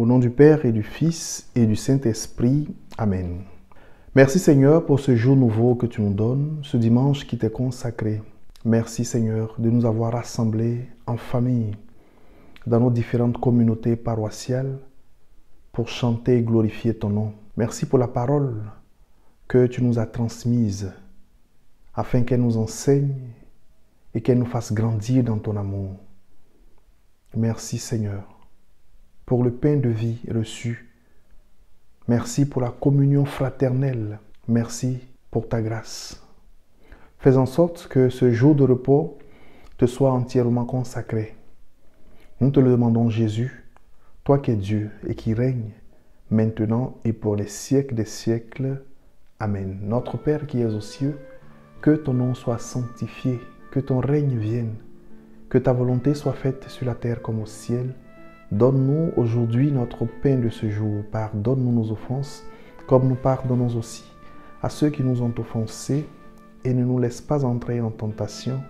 Au nom du Père et du Fils et du Saint-Esprit. Amen. Merci Seigneur pour ce jour nouveau que tu nous donnes, ce dimanche qui t'est consacré. Merci Seigneur de nous avoir rassemblés en famille dans nos différentes communautés paroissiales pour chanter et glorifier ton nom. Merci pour la parole que tu nous as transmise afin qu'elle nous enseigne et qu'elle nous fasse grandir dans ton amour. Merci Seigneur pour le pain de vie reçu. Merci pour la communion fraternelle. Merci pour ta grâce. Fais en sorte que ce jour de repos te soit entièrement consacré. Nous te le demandons Jésus, toi qui es Dieu et qui règne maintenant et pour les siècles des siècles. Amen. Notre Père qui es aux cieux, que ton nom soit sanctifié, que ton règne vienne, que ta volonté soit faite sur la terre comme au ciel. Donne-nous aujourd'hui notre pain de ce jour. Pardonne-nous nos offenses, comme nous pardonnons aussi à ceux qui nous ont offensés. Et ne nous laisse pas entrer en tentation,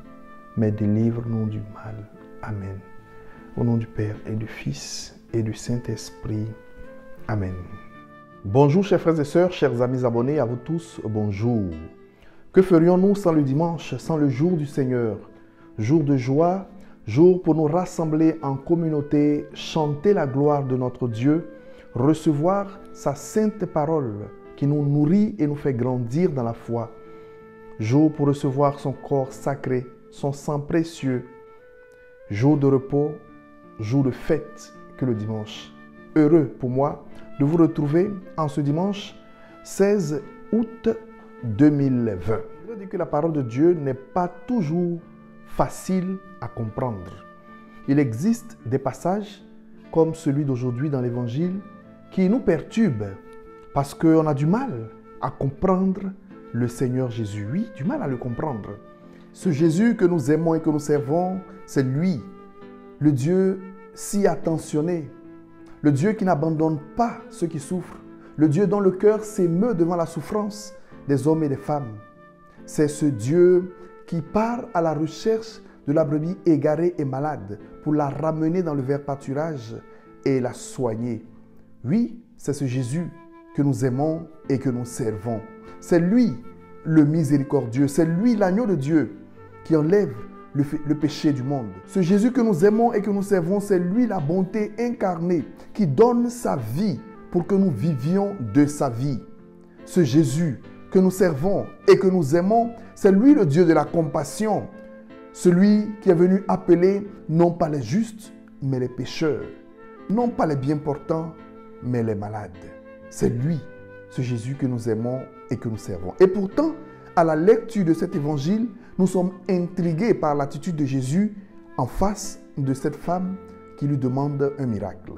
mais délivre-nous du mal. Amen. Au nom du Père et du Fils et du Saint-Esprit. Amen. Bonjour chers frères et sœurs, chers amis abonnés, à vous tous, bonjour. Que ferions-nous sans le dimanche, sans le jour du Seigneur? Jour de joie, jour pour nous rassembler en communauté, chanter la gloire de notre Dieu, recevoir sa sainte parole qui nous nourrit et nous fait grandir dans la foi. Jour pour recevoir son corps sacré, son sang précieux. Jour de repos, jour de fête que le dimanche. Heureux pour moi de vous retrouver en ce dimanche 16 août 2020. Je veux dire que la parole de Dieu n'est pas toujours facile à comprendre. Il existe des passages comme celui d'aujourd'hui dans l'Évangile qui nous perturbent parce qu'on a du mal à comprendre le Seigneur Jésus. Oui, du mal à le comprendre. Ce Jésus que nous aimons et que nous servons, c'est lui, le Dieu si attentionné, le Dieu qui n'abandonne pas ceux qui souffrent, le Dieu dont le cœur s'émeut devant la souffrance des hommes et des femmes. C'est ce Dieu qui part à la recherche de la brebis égarée et malade pour la ramener dans le vert pâturage et la soigner. Oui, c'est ce Jésus que nous aimons et que nous servons. C'est lui le miséricordieux, c'est lui l'agneau de Dieu qui enlève le péché du monde. Ce Jésus que nous aimons et que nous servons, c'est lui la bonté incarnée qui donne sa vie pour que nous vivions de sa vie. Ce Jésus que nous servons et que nous aimons, c'est lui le Dieu de la compassion, celui qui est venu appeler non pas les justes, mais les pécheurs, non pas les bien portants, mais les malades. C'est lui, ce Jésus que nous aimons et que nous servons. Et pourtant, à la lecture de cet évangile, nous sommes intrigués par l'attitude de Jésus en face de cette femme qui lui demande un miracle.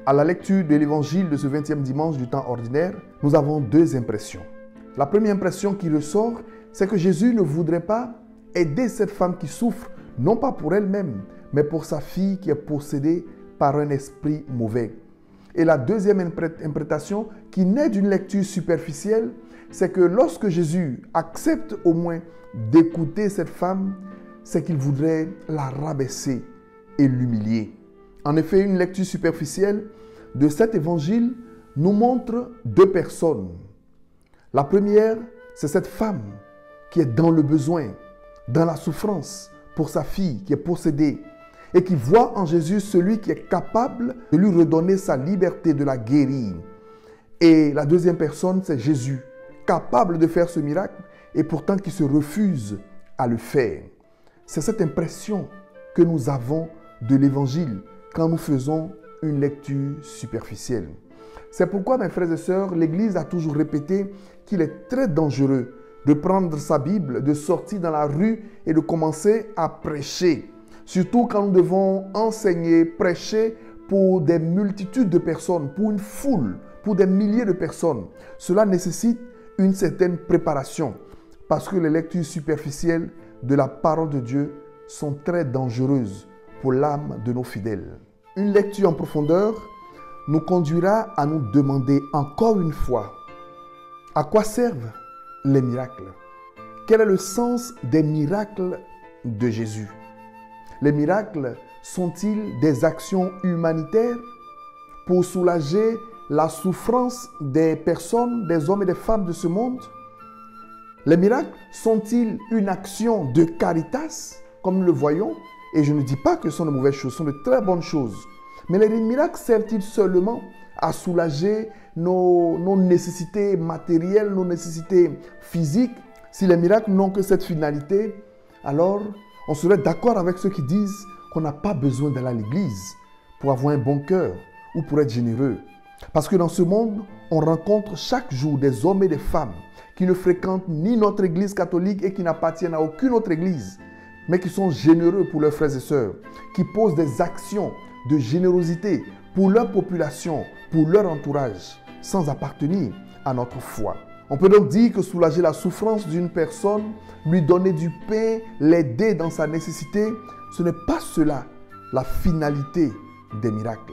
À la lecture de l'évangile de ce 20e dimanche du temps ordinaire, nous avons deux impressions. La première impression qui ressort, c'est que Jésus ne voudrait pas aider cette femme qui souffre, non pas pour elle-même, mais pour sa fille qui est possédée par un esprit mauvais. Et la deuxième interprétation, qui naît d'une lecture superficielle, c'est que lorsque Jésus accepte au moins d'écouter cette femme, c'est qu'il voudrait la rabaisser et l'humilier. En effet, une lecture superficielle de cet évangile nous montre deux personnes. La première, c'est cette femme qui est dans le besoin, dans la souffrance pour sa fille qui est possédée et qui voit en Jésus celui qui est capable de lui redonner sa liberté, de la guérir. Et la deuxième personne, c'est Jésus, capable de faire ce miracle et pourtant qui se refuse à le faire. C'est cette impression que nous avons de l'évangile quand nous faisons une lecture superficielle. C'est pourquoi, mes frères et sœurs, l'Église a toujours répété qu'il est très dangereux de prendre sa Bible, de sortir dans la rue et de commencer à prêcher. Surtout quand nous devons enseigner, prêcher pour des multitudes de personnes, pour une foule, pour des milliers de personnes. Cela nécessite une certaine préparation parce que les lectures superficielles de la parole de Dieu sont très dangereuses pour l'âme de nos fidèles. Une lecture en profondeur nous conduira à nous demander encore une fois à quoi servent les miracles. Quel est le sens des miracles de Jésus? Les miracles sont-ils des actions humanitaires pour soulager la souffrance des personnes, des hommes et des femmes de ce monde? Les miracles sont-ils une action de caritas, comme nous le voyons? Et je ne dis pas que ce sont de mauvaises choses, ce sont de très bonnes choses. Mais les miracles servent-ils seulement à soulager nos nécessités matérielles, nos nécessités physiques? Si les miracles n'ont que cette finalité, alors on serait d'accord avec ceux qui disent qu'on n'a pas besoin d'aller à l'église pour avoir un bon cœur ou pour être généreux. Parce que dans ce monde, on rencontre chaque jour des hommes et des femmes qui ne fréquentent ni notre église catholique et qui n'appartiennent à aucune autre église, mais qui sont généreux pour leurs frères et sœurs, qui posent des actions de générosité pour leur population, pour leur entourage, sans appartenir à notre foi. On peut donc dire que soulager la souffrance d'une personne, lui donner du pain, l'aider dans sa nécessité, ce n'est pas cela la finalité des miracles.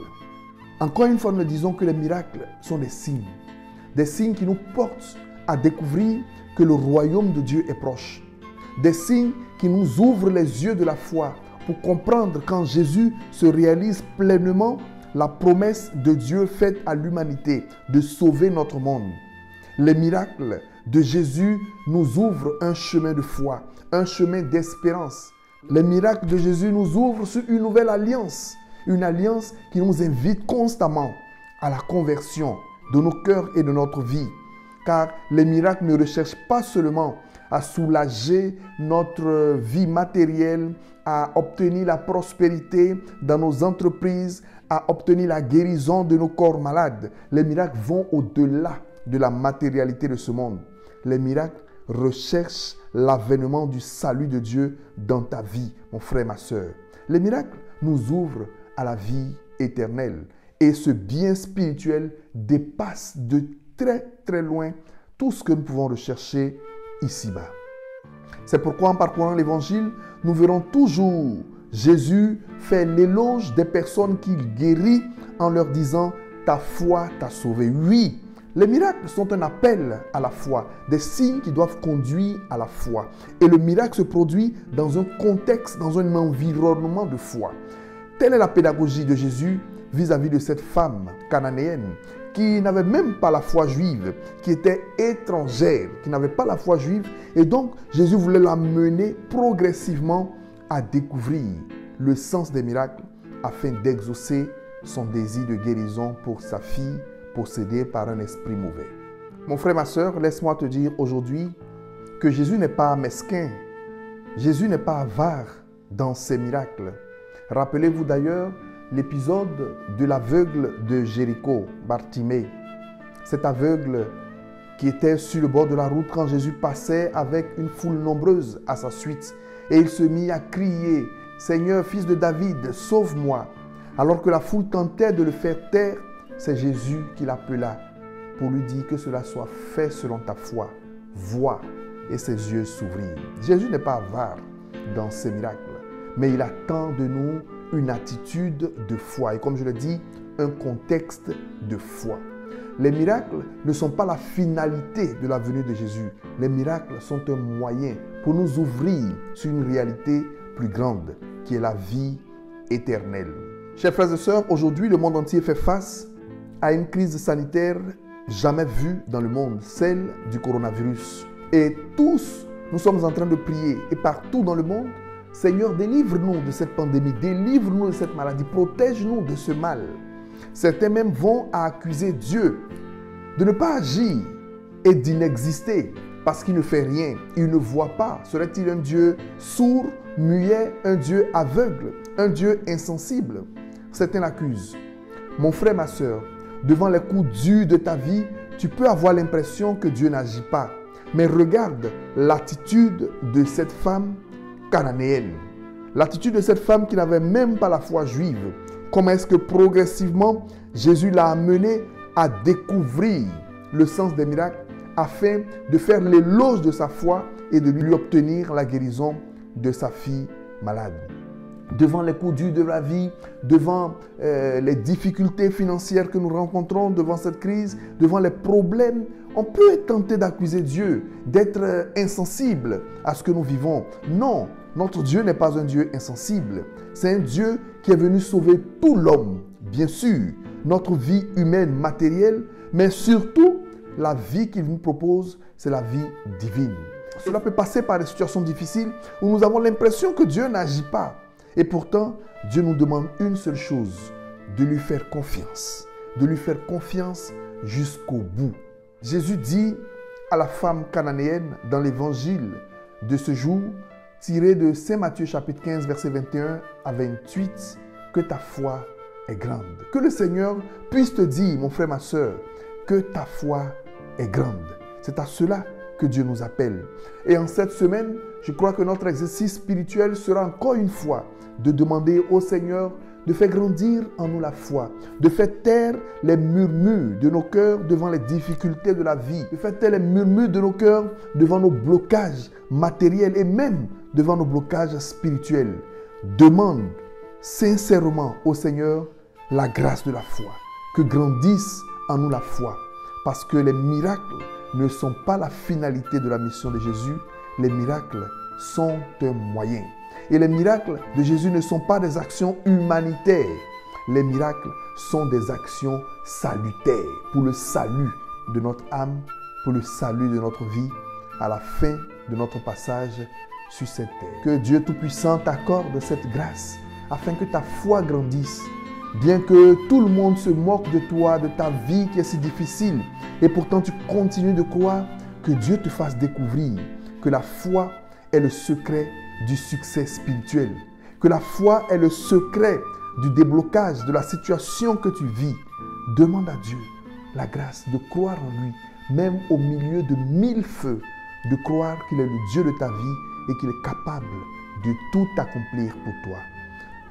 Encore une fois, nous disons que les miracles sont des signes qui nous portent à découvrir que le royaume de Dieu est proche. Des signes qui nous ouvrent les yeux de la foi pour comprendre qu'en Jésus se réalise pleinement la promesse de Dieu faite à l'humanité de sauver notre monde. Les miracles de Jésus nous ouvrent un chemin de foi, un chemin d'espérance. Les miracles de Jésus nous ouvrent sur une nouvelle alliance, une alliance qui nous invite constamment à la conversion de nos cœurs et de notre vie. Car les miracles ne recherchent pas seulement à soulager notre vie matérielle, à obtenir la prospérité dans nos entreprises, à obtenir la guérison de nos corps malades. Les miracles vont au-delà de la matérialité de ce monde. Les miracles recherchent l'avènement du salut de Dieu dans ta vie, mon frère, ma soeur. Les miracles nous ouvrent à la vie éternelle. Et ce bien spirituel dépasse de très très loin tout ce que nous pouvons rechercher ici-bas. C'est pourquoi en parcourant l'évangile, nous verrons toujours Jésus faire l'éloge des personnes qu'il guérit en leur disant « ta foi t'a sauvé ». Oui, les miracles sont un appel à la foi, des signes qui doivent conduire à la foi. Et le miracle se produit dans un contexte, dans un environnement de foi. Telle est la pédagogie de Jésus vis-à-vis de cette femme cananéenne qui n'avait même pas la foi juive, qui était étrangère, qui n'avait pas la foi juive. Et donc, Jésus voulait la mener progressivement à découvrir le sens des miracles afin d'exaucer son désir de guérison pour sa fille possédée par un esprit mauvais. Mon frère, ma soeur, laisse-moi te dire aujourd'hui que Jésus n'est pas mesquin. Jésus n'est pas avare dans ses miracles. Rappelez-vous d'ailleurs l'épisode de l'aveugle de Jéricho, Bartimée. Cet aveugle qui était sur le bord de la route quand Jésus passait avec une foule nombreuse à sa suite. Et il se mit à crier « Seigneur, fils de David, sauve-moi » Alors que la foule tentait de le faire taire, c'est Jésus qui l'appela pour lui dire que cela soit fait selon ta foi. Vois, et ses yeux s'ouvrirent. Jésus n'est pas avare dans ses miracles, mais il attend de nous une attitude de foi. Et comme je l'ai dit, un contexte de foi. Les miracles ne sont pas la finalité de la venue de Jésus. Les miracles sont un moyen pour nous ouvrir sur une réalité plus grande, qui est la vie éternelle. Chers frères et sœurs, aujourd'hui, le monde entier fait face à une crise sanitaire jamais vue dans le monde, celle du coronavirus. Et tous, nous sommes en train de prier. Et partout dans le monde, Seigneur, délivre-nous de cette pandémie, délivre-nous de cette maladie, protège-nous de ce mal. Certains même vont à accuser Dieu de ne pas agir et d'inexister parce qu'il ne fait rien, il ne voit pas. Serait-il un Dieu sourd, muet, un Dieu aveugle, un Dieu insensible? Certains l'accusent. Mon frère, ma soeur, devant les coups durs de ta vie, tu peux avoir l'impression que Dieu n'agit pas. Mais regarde l'attitude de cette femme cananéenne. L'attitude de cette femme qui n'avait même pas la foi juive. Comment est-ce que progressivement, Jésus l'a amenée à découvrir le sens des miracles afin de faire l'éloge de sa foi et de lui obtenir la guérison de sa fille malade. Devant les coups durs de la vie, devant les difficultés financières que nous rencontrons, devant cette crise, devant les problèmes, on peut être tenté d'accuser Dieu, d'être insensible à ce que nous vivons. Non, notre Dieu n'est pas un Dieu insensible. C'est un Dieu qui est venu sauver tout l'homme. Bien sûr, notre vie humaine, matérielle, mais surtout, la vie qu'il nous propose, c'est la vie divine. Cela peut passer par des situations difficiles où nous avons l'impression que Dieu n'agit pas. Et pourtant, Dieu nous demande une seule chose, de lui faire confiance. De lui faire confiance jusqu'au bout. Jésus dit à la femme cananéenne dans l'évangile de ce jour, tiré de Saint Matthieu chapitre 15, versets 21 à 28, que ta foi est grande. Que le Seigneur puisse te dire, mon frère, ma soeur, que ta foi est grande. C'est à cela que Dieu nous appelle. Et en cette semaine, je crois que notre exercice spirituel sera encore une fois de demander au Seigneur de faire grandir en nous la foi, de faire taire les murmures de nos cœurs devant les difficultés de la vie, de faire taire les murmures de nos cœurs devant nos blocages matériels et même devant nos blocages spirituels. Demande sincèrement au Seigneur la grâce de la foi, que grandisse en nous la foi, parce que les miracles ne sont pas la finalité de la mission de Jésus, les miracles sont un moyen. Et les miracles de Jésus ne sont pas des actions humanitaires. Les miracles sont des actions salutaires pour le salut de notre âme, pour le salut de notre vie, à la fin de notre passage sur cette terre. Que Dieu Tout-Puissant t'accorde cette grâce afin que ta foi grandisse. Bien que tout le monde se moque de toi, de ta vie qui est si difficile, et pourtant tu continues de croire, que Dieu te fasse découvrir que la foi est le secret du succès spirituel, que la foi est le secret du déblocage de la situation que tu vis. Demande à Dieu la grâce de croire en lui, même au milieu de 1000 feux, de croire qu'il est le Dieu de ta vie et qu'il est capable de tout accomplir pour toi.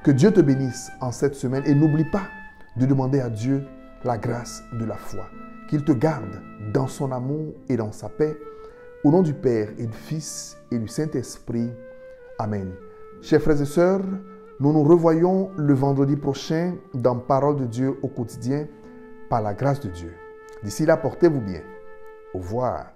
Que Dieu te bénisse en cette semaine et n'oublie pas de demander à Dieu la grâce de la foi, qu'il te garde dans son amour et dans sa paix. Au nom du Père et du Fils et du Saint-Esprit. Amen. Chers frères et sœurs, nous nous revoyons le vendredi prochain dans Parole de Dieu au quotidien par la grâce de Dieu. D'ici là, portez-vous bien. Au revoir.